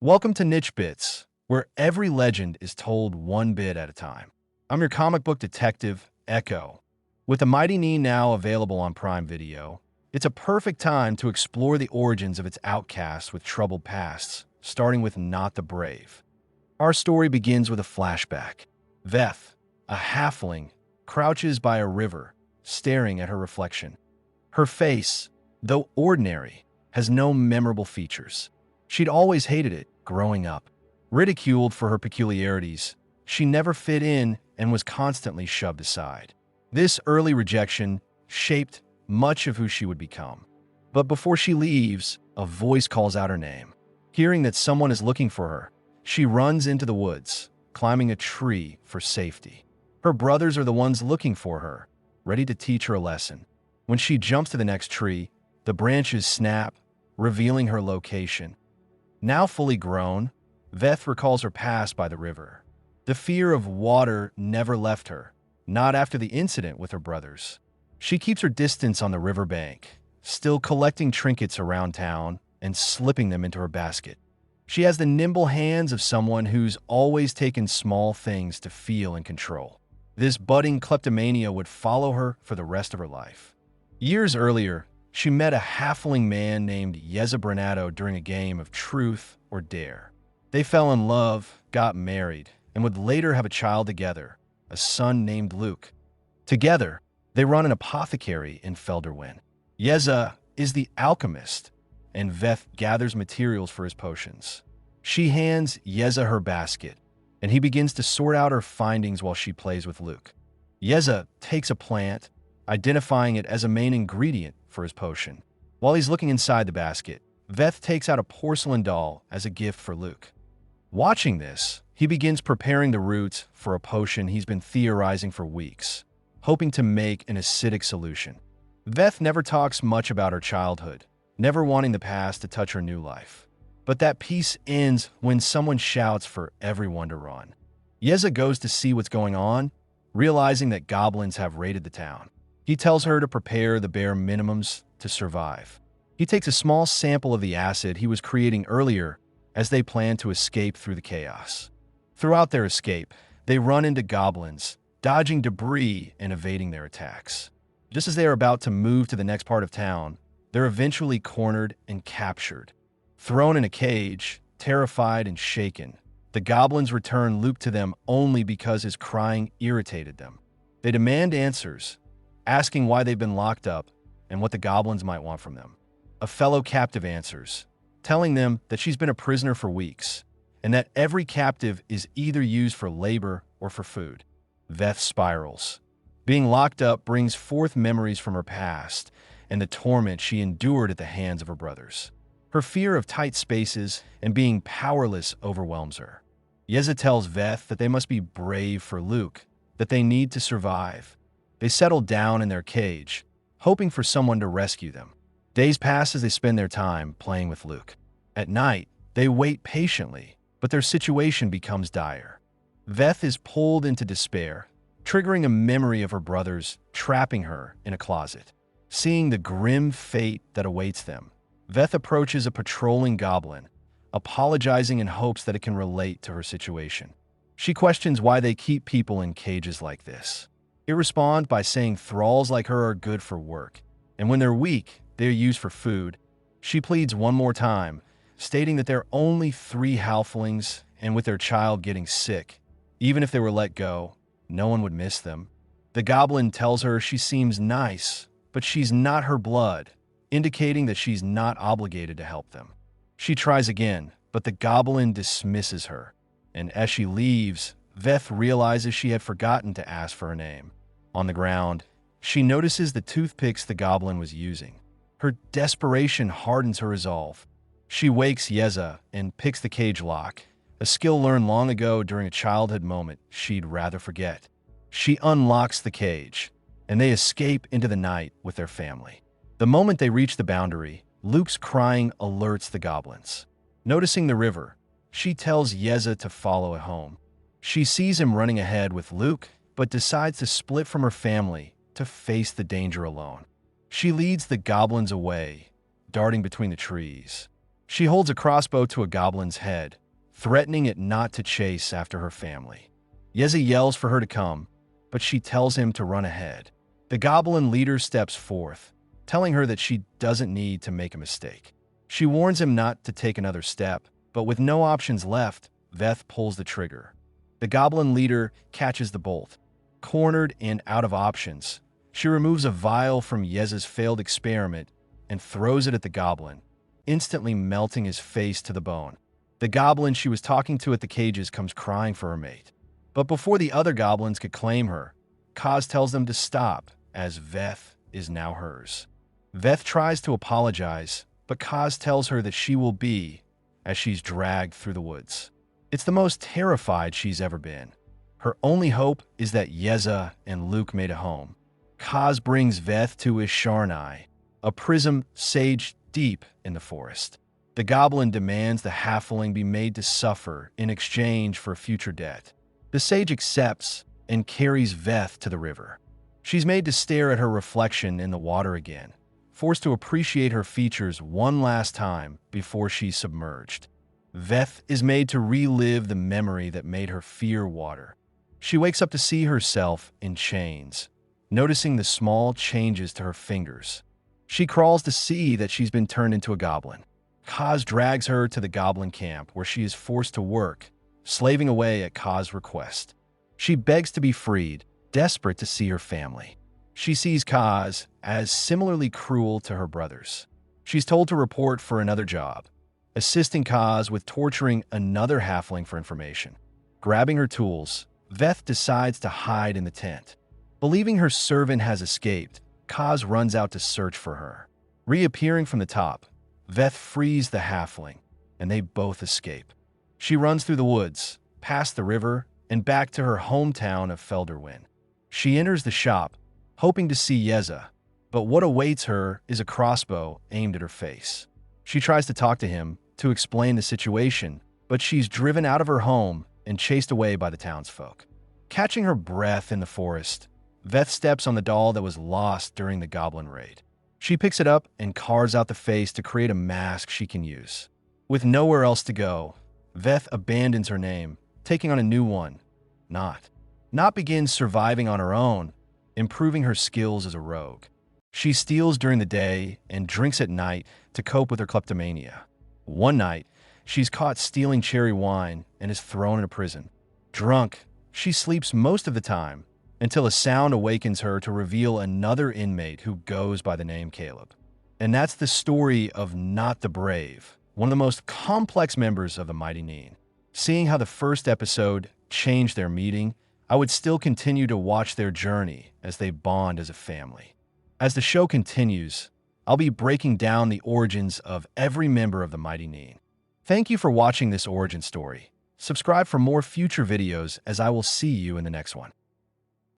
Welcome to NicheBits, where every legend is told one bit at a time. I'm your comic book detective, Echo. With the Mighty Knee now available on Prime Video, it's a perfect time to explore the origins of its outcasts with troubled pasts, starting with Nott the Brave. Our story begins with a flashback. Veth, a halfling, crouches by a river, staring at her reflection. Her face, though ordinary, has no memorable features. She'd always hated it growing up. Ridiculed for her peculiarities, she never fit in and was constantly shoved aside. This early rejection shaped much of who she would become. But before she leaves, a voice calls out her name. Hearing that someone is looking for her, she runs into the woods, climbing a tree for safety. Her brothers are the ones looking for her, ready to teach her a lesson. When she jumps to the next tree, the branches snap, revealing her location. Now fully grown, Veth recalls her past by the river. The fear of water never left her, not after the incident with her brothers. She keeps her distance on the riverbank, still collecting trinkets around town and slipping them into her basket. She has the nimble hands of someone who's always taken small things to feel and control. This budding kleptomania would follow her for the rest of her life. Years earlier, she met a halfling man named Yeza during a game of truth or dare. They fell in love, got married, and would later have a child together, a son named Luke. Together, they run an apothecary in Felderwin. Yeza is the alchemist, and Veth gathers materials for his potions. She hands Yeza her basket, and he begins to sort out her findings while she plays with Luke. Yeza takes a plant, identifying it as a main ingredient for his potion. While he's looking inside the basket, Veth takes out a porcelain doll as a gift for Luke. Watching this, he begins preparing the roots for a potion he's been theorizing for weeks, hoping to make an acidic solution. Veth never talks much about her childhood, never wanting the past to touch her new life. But that piece ends when someone shouts for everyone to run. Yeza goes to see what's going on, realizing that goblins have raided the town. He tells her to prepare the bare minimums to survive. He takes a small sample of the acid he was creating earlier as they plan to escape through the chaos. Throughout their escape, they run into goblins, dodging debris and evading their attacks. Just as they are about to move to the next part of town, they're eventually cornered and captured. Thrown in a cage, terrified and shaken, the goblins return Luke to them only because his crying irritated them. They demand answers, asking why they've been locked up and what the goblins might want from them. A fellow captive answers, telling them that she's been a prisoner for weeks, and that every captive is either used for labor or for food. Veth spirals. Being locked up brings forth memories from her past and the torment she endured at the hands of her brothers. Her fear of tight spaces and being powerless overwhelms her. Yeza tells Veth that they must be brave for Luke, that they need to survive. They settle down in their cage, hoping for someone to rescue them. Days pass as they spend their time playing with Luke. At night, they wait patiently, but their situation becomes dire. Veth is pulled into despair, triggering a memory of her brothers trapping her in a closet. Seeing the grim fate that awaits them, Veth approaches a patrolling goblin, apologizing in hopes that it can relate to her situation. She questions why they keep people in cages like this. It responds by saying thralls like her are good for work, and when they're weak, they're used for food. She pleads one more time, stating that they're only 3 halflings, and with their child getting sick, even if they were let go, no one would miss them. The goblin tells her she seems nice, but she's not her blood, indicating that she's not obligated to help them. She tries again, but the goblin dismisses her, and as she leaves, Veth realizes she had forgotten to ask for her name. On the ground, she notices the toothpicks the goblin was using. Her desperation hardens her resolve. She wakes Yeza and picks the cage lock, a skill learned long ago during a childhood moment she'd rather forget. She unlocks the cage, and they escape into the night with their family. The moment they reach the boundary, Luke's crying alerts the goblins. Noticing the river, she tells Yeza to follow it home. She sees him running ahead with Luke, but decides to split from her family to face the danger alone. She leads the goblins away, darting between the trees. She holds a crossbow to a goblin's head, threatening it not to chase after her family. Yeza yells for her to come, but she tells him to run ahead. The goblin leader steps forth, telling her that she doesn't need to make a mistake. She warns him not to take another step, but with no options left, Veth pulls the trigger. The goblin leader catches the bolt. Cornered and out of options, she removes a vial from Yeza's failed experiment and throws it at the goblin, instantly melting his face to the bone. The goblin she was talking to at the cages comes crying for her mate. But before the other goblins could claim her, Kaz tells them to stop, as Veth is now hers. Veth tries to apologize, but Kaz tells her that she will be, as she's dragged through the woods. It's the most terrified she's ever been. Her only hope is that Yeza and Luke made it home. Kaz brings Veth to Isharnai, a prism sage deep in the forest. The goblin demands the halfling be made to suffer in exchange for future debt. The sage accepts and carries Veth to the river. She's made to stare at her reflection in the water again, forced to appreciate her features one last time before she's submerged. Veth is made to relive the memory that made her fear water. She wakes up to see herself in chains, noticing the small changes to her fingers. She crawls to see that she's been turned into a goblin. Kaz drags her to the goblin camp where she is forced to work, slaving away at Kaz's request. She begs to be freed, desperate to see her family. She sees Kaz as similarly cruel to her brothers. She's told to report for another job, assisting Kaz with torturing another halfling for information. Grabbing her tools, Veth decides to hide in the tent. Believing her servant has escaped, Kaz runs out to search for her. Reappearing from the top, Veth frees the halfling, and they both escape. She runs through the woods, past the river, and back to her hometown of Felderwin. She enters the shop, hoping to see Yeza, but what awaits her is a crossbow aimed at her face. She tries to talk to him to explain the situation, but she's driven out of her home and chased away by the townsfolk. Catching her breath in the forest, Veth steps on the doll that was lost during the goblin raid. She picks it up and carves out the face to create a mask she can use. With nowhere else to go, Veth abandons her name, taking on a new one, Nott. Nott begins surviving on her own, improving her skills as a rogue. She steals during the day and drinks at night to cope with her kleptomania. One night, she's caught stealing cherry wine and is thrown into prison. Drunk, she sleeps most of the time until a sound awakens her to reveal another inmate who goes by the name Caleb. And that's the story of Nott the Brave, one of the most complex members of the Mighty Neen. Seeing how the first episode changed their meeting, I would still continue to watch their journey as they bond as a family. As the show continues, I'll be breaking down the origins of every member of the Mighty Neen. Thank you for watching this origin story. Subscribe for more future videos, as I will see you in the next one.